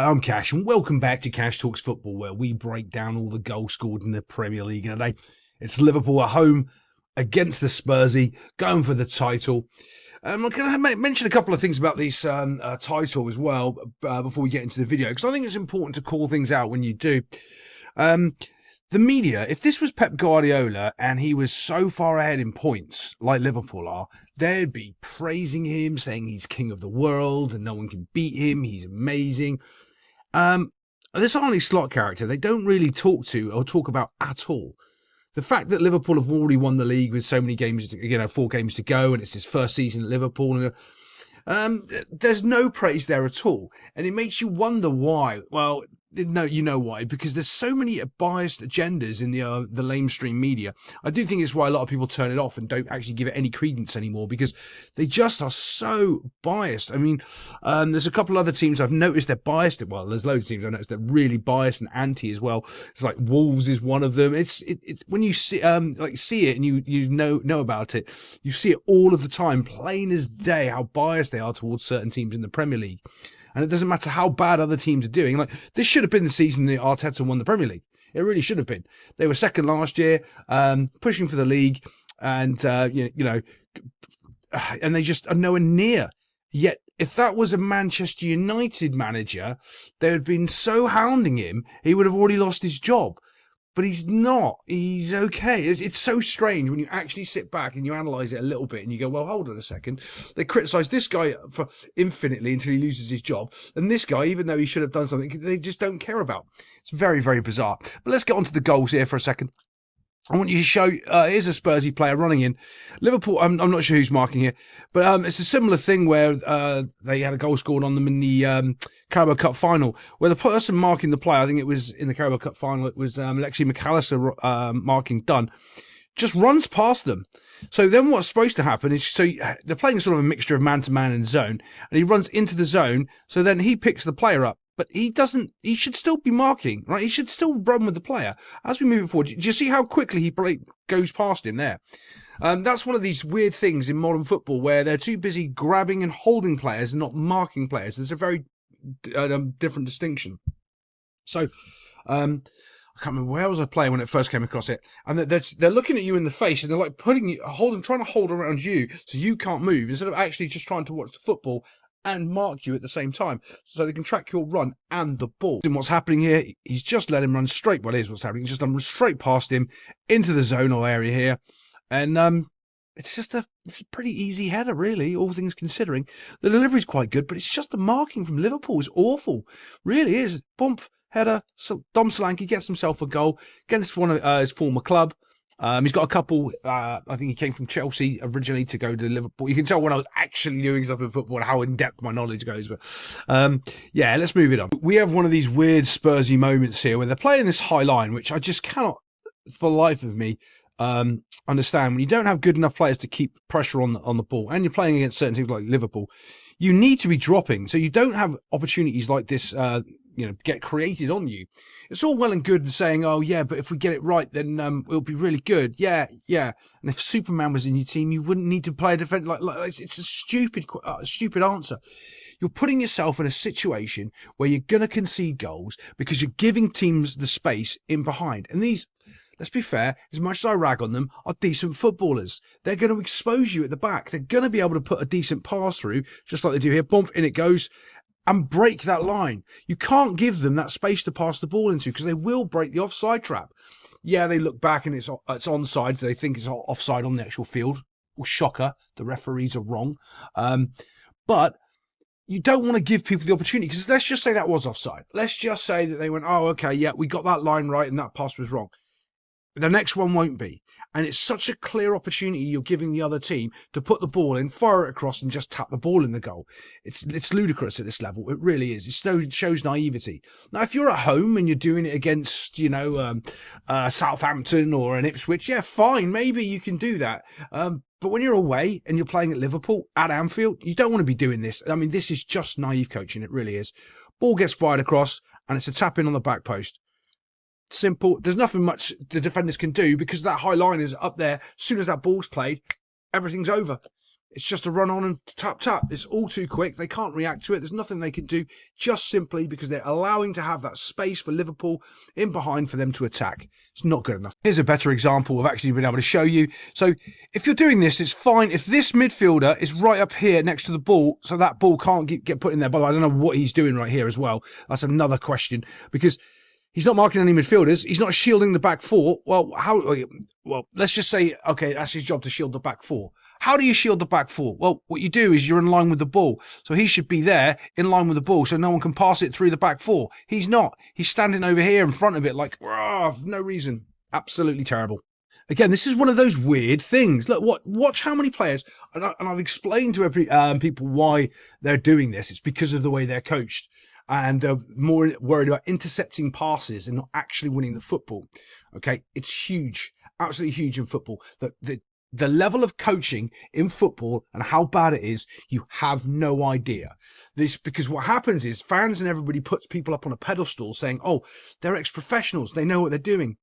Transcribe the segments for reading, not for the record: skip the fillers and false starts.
I'm Cash, and welcome back to Cash Talks Football, where we break down all the goals scored in the Premier League. And today, it's Liverpool at home against the Spursy, going for the title. I'm going to mention a couple of things about this title as well before we get into the video, because I think it's important to call things out when you do. The media, if this was Pep Guardiola and he was so far ahead in points like Liverpool are, they'd be praising him, saying he's king of the world and no one can beat him, he's amazing. This Arnie Slot character, they don't really talk about at all. The fact that Liverpool have already won the league with so many games, 4 games to go, and it's his first season at Liverpool, there's no praise there at all, and it makes you wonder why. Well, no, you know why, because there's so many biased agendas in the lamestream media. I do think it's why a lot of people turn it off and don't actually give it any credence anymore, because they just are so biased. I mean, there's a couple other teams I've noticed they're biased. Well, there's loads of teams I've noticed they're really biased and anti as well. It's like Wolves is one of them. It's when you see it and you know about it, you see it all of the time, plain as day, how biased they are towards certain teams in the Premier League. And it doesn't matter how bad other teams are doing. Like, this should have been the season that Arteta won the Premier League. It really should have been. They were second last year, pushing for the league, and and they just are nowhere near. Yet, if that was a Manchester United manager, they had been so hounding him, he would have already lost his job. But he's not. He's okay. It's so strange when you actually sit back and you analyse it a little bit and you go, well, hold on a second. They criticise this guy for infinitely until he loses his job. And this guy, even though he should have done something, they just don't care about. It's very, very bizarre. But let's get on to the goals here for a second. I want you to show, here's a Spursy player running in. Liverpool, I'm not sure who's marking here, but it's a similar thing where they had a goal scored on them in the Carabao Cup final, where the person marking the player, I think it was in the Carabao Cup final, it was Alexis Mac Allister marking Dunn, just runs past them. So then what's supposed to happen is, so they're playing sort of a mixture of man-to-man and zone, and he runs into the zone, so then he picks the player up. But he should still be marking, right? He should still run with the player. As we move forward, do you see how quickly he goes past him there? That's one of these weird things in modern football where they're too busy grabbing and holding players and not marking players. There's a very different distinction. So, I can't remember where was I playing when it first came across it. And they're looking at you in the face and they're like trying to hold around you so you can't move, instead of actually just trying to watch the football and mark you at the same time, so they can track your run and the ball. And what's happening here, he's just let him run straight. Well, here's what's happening. He's just run straight past him into the zonal area here. And it's a pretty easy header, really, all things considering. The delivery's quite good, but it's just the marking from Liverpool is awful. Really is. Bump, header, so Dom Solanke gets himself a goal against one of his former club. He's got a couple, I think he came from Chelsea originally to go to Liverpool. You can tell when I was actually doing stuff in football and how in-depth my knowledge goes. But yeah, let's move it on. We have one of these weird Spursy moments here where they're playing this high line, which I just cannot, for the life of me, understand. When you don't have good enough players to keep pressure on the ball, and you're playing against certain teams like Liverpool, you need to be dropping. So you don't have opportunities like this get created on you. It's all well and good saying, oh yeah, but if we get it right, then it'll be really good. Yeah. And if Superman was in your team, you wouldn't need to play a defense. Like it's a stupid answer. You're putting yourself in a situation where you're going to concede goals because you're giving teams the space in behind. And these, let's be fair, as much as I rag on them, are decent footballers. They're going to expose you at the back. They're going to be able to put a decent pass through, just like they do here. Bump, in it goes. And break that line. You can't give them that space to pass the ball into, because they will break the offside trap. Yeah, they look back and it's onside. They think it's offside on the actual field. Well, shocker, the referees are wrong. But you don't want to give people the opportunity, because let's just say that was offside. Let's just say that they went, oh, okay, yeah, we got that line right and that pass was wrong. The next one won't be. And it's such a clear opportunity you're giving the other team to put the ball in, fire it across, and just tap the ball in the goal. It's ludicrous at this level. It really is. It shows naivety. Now, if you're at home and you're doing it against, Southampton or an Ipswich, yeah, fine, maybe you can do that. But when you're away and you're playing at Liverpool, at Anfield, you don't want to be doing this. I mean, this is just naive coaching. It really is. Ball gets fired across, and it's a tap in on the back post. Simple. There's nothing much the defenders can do, because that high line is up there. As soon as that ball's played, everything's over. It's just a run on and tap, tap. It's all too quick. They can't react to it. There's nothing they can do, just simply because they're allowing to have that space for Liverpool in behind for them to attack. It's not good enough. Here's a better example of actually being able to show you. So if you're doing this, it's fine. If this midfielder is right up here next to the ball, so that ball can't get put in there. By the way, I don't know what he's doing right here as well. That's another question, because he's not marking any midfielders. He's not shielding the back four. Well, let's just say, okay, that's his job to shield the back four. How do you shield the back four? Well, what you do is you're in line with the ball. So he should be there in line with the ball so no one can pass it through the back four. He's not. He's standing over here in front of it like, for no reason. Absolutely terrible. Again, this is one of those weird things. Look, watch how many players, and I've explained to people why they're doing this. It's because of the way they're coached. And more worried about intercepting passes and not actually winning the football. Okay, it's huge, absolutely huge in football. The level of coaching in football and how bad it is, you have no idea. Because what happens is fans and everybody puts people up on a pedestal saying, oh, they're ex-professionals, they know what they're doing.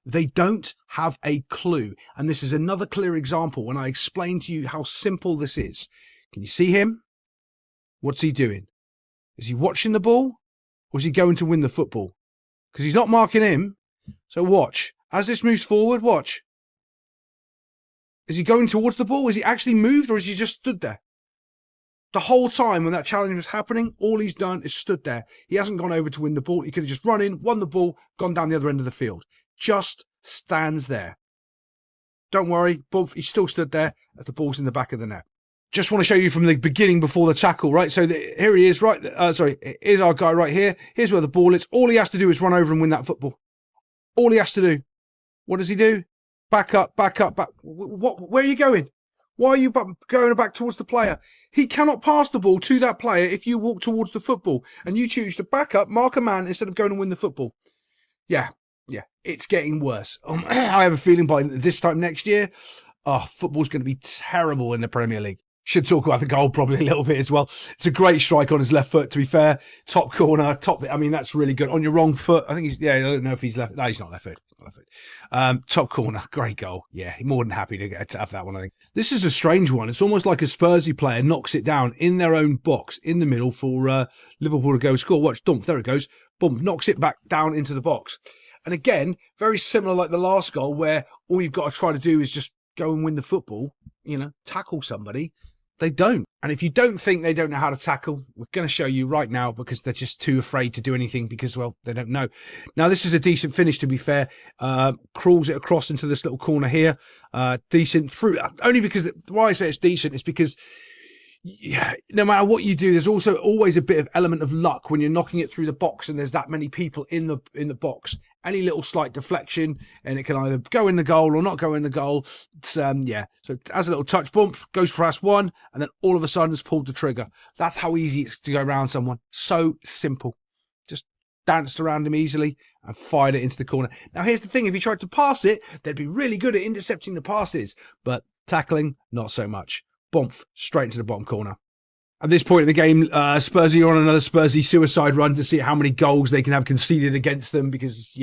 They don't have a clue. And this is another clear example when I explain to you how simple this is. Can you see him? What's he doing? Is he watching the ball, or is he going to win the football? Because he's not marking him. So watch. As this moves forward, watch. Is he going towards the ball? Is he actually moved, or has he just stood there? The whole time when that challenge was happening, all he's done is stood there. He hasn't gone over to win the ball. He could have just run in, won the ball, gone down the other end of the field. Just stands there. Don't worry, he still stood there as the ball's in the back of the net. Just want to show you from the beginning before the tackle, right? So here he is, right? Here's our guy right here. Here's where the ball is. All he has to do is run over and win that football. All he has to do. What does he do? Back up, back up, back. Where are you going? Why are you going back towards the player? He cannot pass the ball to that player if you walk towards the football and you choose to back up, mark a man instead of going and win the football. Yeah, it's getting worse. I have a feeling by this time next year, football's going to be terrible in the Premier League. Should talk about the goal probably a little bit as well. It's a great strike on his left foot, to be fair. Top corner, that's really good. On your wrong foot, I think I don't know if he's left. No, he's not left foot. Top corner, great goal. Yeah, more than happy to have that one, I think. This is a strange one. It's almost like a Spursy player knocks it down in their own box, in the middle for Liverpool to go score. Watch, dump, there it goes. Boom, knocks it back down into the box. And again, very similar like the last goal, where all you've got to try to do is just go and win the football, tackle somebody. They don't. And if you don't think they don't know how to tackle, we're going to show you right now, because they're just too afraid to do anything because, well, they don't know. Now, this is a decent finish, to be fair. Crawls it across into this little corner here. Decent through. Only because, why I say it's decent is because no matter what you do, there's also always a bit of element of luck when you're knocking it through the box and there's that many people in the box. Any little slight deflection and it can either go in the goal or not go in the goal. So as a little touch bump, goes past one, and then all of a sudden it's pulled the trigger. That's how easy it is to go around someone. So simple. Just danced around him easily and fired it into the corner. Now here's the thing, if he tried to pass it, they'd be really good at intercepting the passes, but tackling, not so much. Bump, straight into the bottom corner. At this point in the game, Spursy are on another Spursy suicide run to see how many goals they can have conceded against them, because,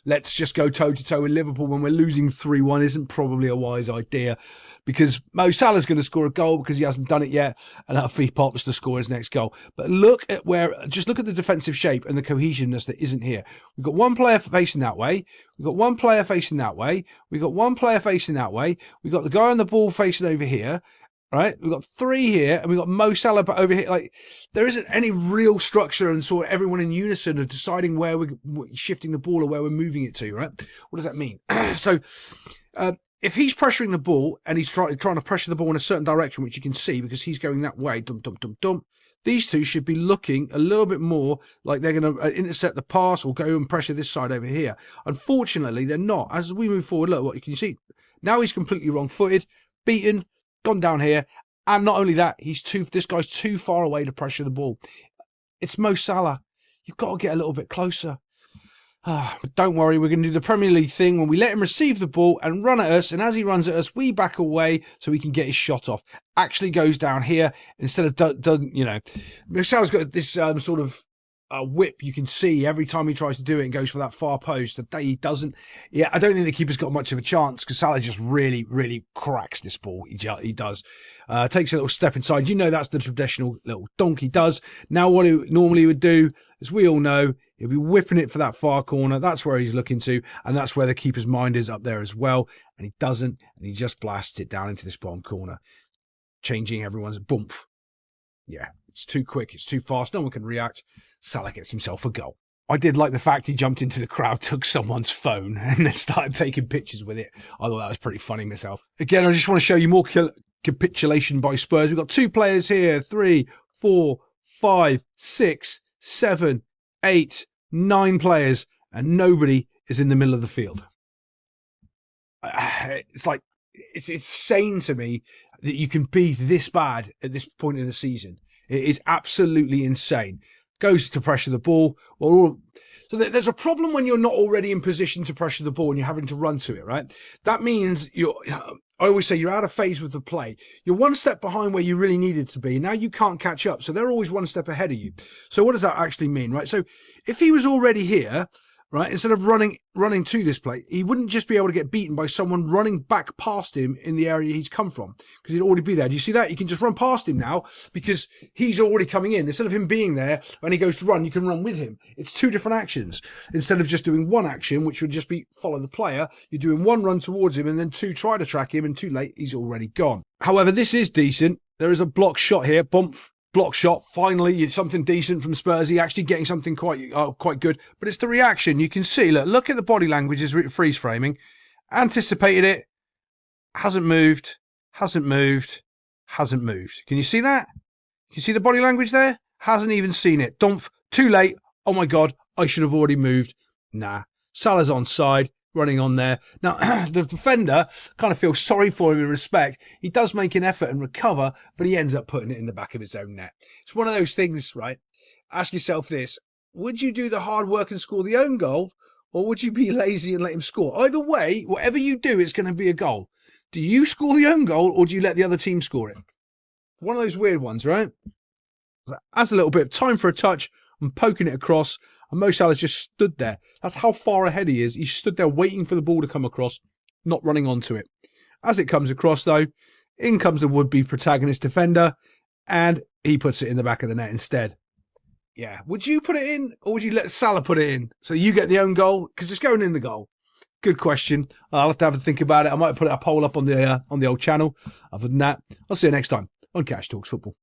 let's just go toe-to-toe with Liverpool when we're losing 3-1 isn't probably a wise idea, because Mo Salah's going to score a goal because he hasn't done it yet, and Fith pops to score his next goal. But look at the defensive shape and the cohesiveness that isn't here. We've got one player facing that way. We've got one player facing that way. We've got one player facing that way. We've got the guy on the ball facing over here. Right, we've got three here, and we've got Mo Salah over here. Like, there isn't any real structure and sort of everyone in unison of deciding where we're shifting the ball or where we're moving it to. Right, what does that mean? So, if he's pressuring the ball and he's trying to pressure the ball in a certain direction, which you can see because he's going that way, these two should be looking a little bit more like they're going to intercept the pass or go and pressure this side over here. Unfortunately, they're not. As we move forward, look, what can you see? Now he's completely wrong-footed, beaten. Gone down here, and not only that, this guy's too far away to pressure the ball. It's Mo Salah. You've got to get a little bit closer. But don't worry, we're going to do the Premier League thing when we let him receive the ball and run at us, and as he runs at us, we back away so he can get his shot off. Actually goes down here instead of Mo Salah's got this sort of whip you can see every time he tries to do it and goes for that far post. The day he doesn't, yeah, I don't think the keeper's got much of a chance because Salah just really, really cracks this ball. He does. Takes a little step inside. You know, that's the traditional little donk he does. Now what he normally would do, as we all know, he'll be whipping it for that far corner. That's where he's looking to, and that's where the keeper's mind is up there as well. And he doesn't, and he just blasts it down into this bottom corner, changing everyone's bump. Yeah, it's too quick. It's too fast. No one can react. Salah gets himself a goal. I did like the fact he jumped into the crowd, took someone's phone, and then started taking pictures with it. I thought that was pretty funny myself. Again, I just want to show you more capitulation by Spurs. We've got 2 players here. 3, 4, 5, 6, 7, 8, 9 players, and nobody is in the middle of the field. It's like, it's insane to me that you can be this bad at this point in the season. It is absolutely insane. Goes to pressure the ball. So there's a problem when you're not already in position to pressure the ball and you're having to run to it, right? That means I always say you're out of phase with the play. You're one step behind where you really needed to be. Now you can't catch up. So they're always one step ahead of you. So what does that actually mean, right? So if he was already here, right, instead of running to this play, he wouldn't just be able to get beaten by someone running back past him in the area he's come from, because he'd already be there. Do you see that? You can just run past him now because he's already coming in. Instead of him being there when he goes to run, you can run with him. It's 2 different actions. Instead of just doing one action, which would just be follow the player, you're doing 1 run towards him and then 2 try to track him, and too late, he's already gone. However, this is decent. There is a block shot here. Bump. Block shot. Finally, it's something decent from Spurs. He actually getting something quite good. But it's the reaction. You can see, look at the body language as freeze framing. Anticipated it. Hasn't moved. Hasn't moved. Hasn't moved. Can you see that? Can you see the body language there? Hasn't even seen it. Dumph. Too late. Oh my God. I should have already moved. Nah. Salah's onside. Running on there. Now, the defender kind of feels sorry for him in respect. He does make an effort and recover, but he ends up putting it in the back of his own net. It's one of those things, right? Ask yourself this. Would you do the hard work and score the own goal, or would you be lazy and let him score? Either way, whatever you do, it's going to be a goal. Do you score the own goal, or do you let the other team score it? One of those weird ones, right? That's a little bit of time for a touch and poking it across. And Mo Salah's just stood there. That's how far ahead he is. He stood there waiting for the ball to come across, not running onto it. As it comes across, though, in comes the would-be protagonist defender, and he puts it in the back of the net instead. Yeah, would you put it in, or would you let Salah put it in? So you get the own goal, because it's going in the goal. Good question. I'll have to have a think about it. I might put a poll up on the old channel. Other than that, I'll see you next time on Cash Talks Football.